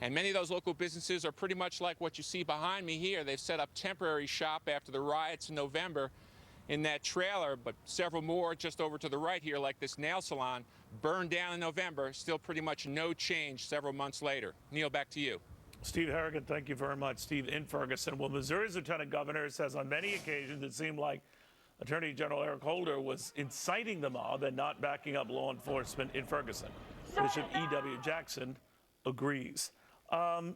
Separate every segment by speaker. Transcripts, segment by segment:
Speaker 1: And many of those local businesses are pretty much like what you see behind me here. They've set up temporary shop after the riots in November in that trailer, but several more just over to the right here, like this nail salon, burned down in November, still pretty much no change several months later. Neil, back to you.
Speaker 2: Steve Harrigan, thank you very much. Steve in Ferguson. Well, Missouri's Lieutenant Governor says on many occasions it seemed like Attorney General Eric Holder was inciting the mob and not backing up law enforcement in Ferguson. Bishop E.W. Jackson agrees. I'm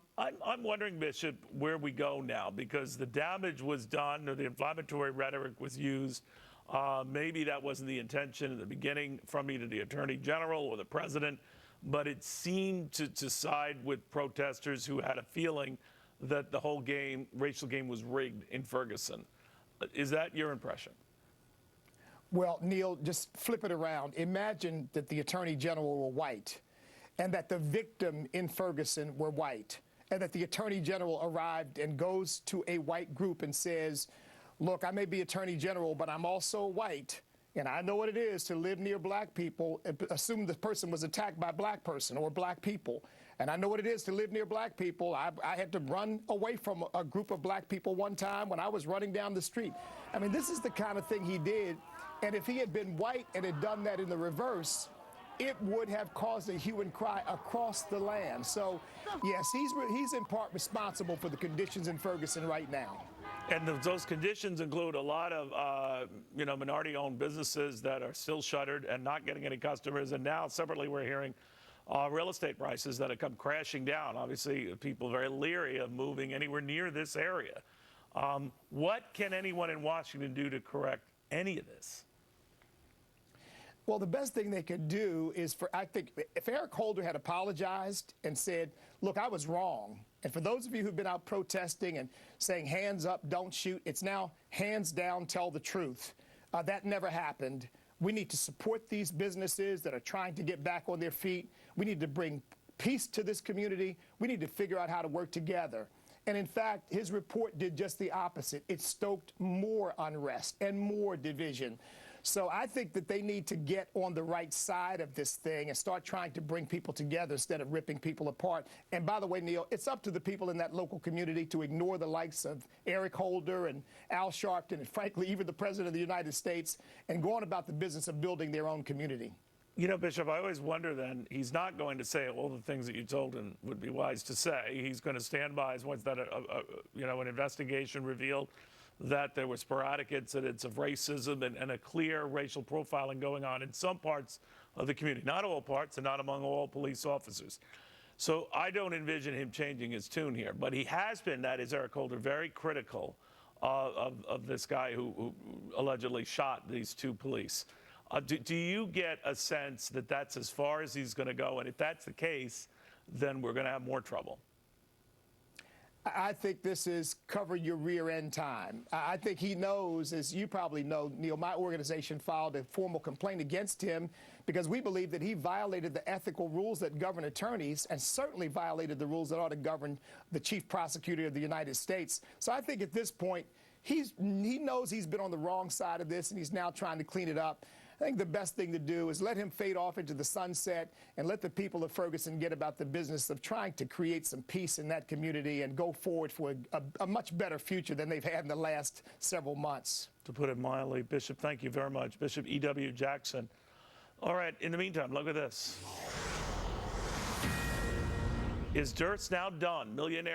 Speaker 2: wondering, Bishop, where we go now, because the damage was done, or the inflammatory rhetoric was used. Maybe that wasn't the intention in the beginning from either the Attorney General or the President, but it seemed to side with protesters who had a feeling that the whole game, racial game, was rigged in Ferguson. Is that your impression?
Speaker 3: Well, Neil, just flip it around. Imagine that the Attorney General were white, and that the victim in Ferguson were white, and that the Attorney General arrived and goes to a white group and says, look, I may be Attorney General, but I'm also white, and I know what it is to live near black people. Assume the person was attacked by a black person or black people. And I know what it is to live near black people. I had to run away from a group of black people one time when I was running down the street. I mean, this is the kind of thing he did. And if he had been white and had done that in the reverse, it would have caused a hue and cry across the land. So, yes, he's in part responsible for the conditions in Ferguson right now.
Speaker 2: And those conditions include a lot of, minority-owned businesses that are still shuttered and not getting any customers. And now, separately, we're hearing real estate prices that have come crashing down. Obviously, people are very leery of moving anywhere near this area. What can anyone in Washington do to correct any of this?
Speaker 3: Well, the best thing they could do is, I think, if Eric Holder had apologized and said, look, I was wrong. And for those of you who've been out protesting and saying hands up, don't shoot, it's now hands down, tell the truth. That never happened. We need to support these businesses that are trying to get back on their feet. We need to bring peace to this community. We need to figure out how to work together. And in fact, his report did just the opposite. It stoked more unrest and more division. So I think that they need to get on the right side of this thing and start trying to bring people together instead of ripping people apart. And by the way, Neil, it's up to the people in that local community to ignore the likes of Eric Holder and Al Sharpton and, frankly, even the President of the United States, and go on about the business of building their own community.
Speaker 2: You know, Bishop, I always wonder then, he's not going to say all the things that you told him would be wise to say. He's going to stand by his once that, an investigation revealed that there were sporadic incidents of racism and a clear racial profiling going on in some parts of the community. Not all parts and not among all police officers. So I don't envision him changing his tune here. But he has been, that is Eric Holder, very critical of this guy who allegedly shot these two police. Do you get a sense that that's as far as he's going to go? And if that's the case, then we're going to have more trouble.
Speaker 3: I think this is cover your rear end time. I think he knows, as you probably know, Neil, my organization filed a formal complaint against him because we believe that he violated the ethical rules that govern attorneys and certainly violated the rules that ought to govern the chief prosecutor of the United States. So I think at this point, he knows he's been on the wrong side of this and he's now trying to clean it up. I think the best thing to do is let him fade off into the sunset and let the people of Ferguson get about the business of trying to create some peace in that community and go forward for a much better future than they've had in the last several months.
Speaker 2: To put it mildly, Bishop, thank you very much. Bishop E.W. Jackson. All right, in the meantime, look at this. Is Durst now done? Millionaire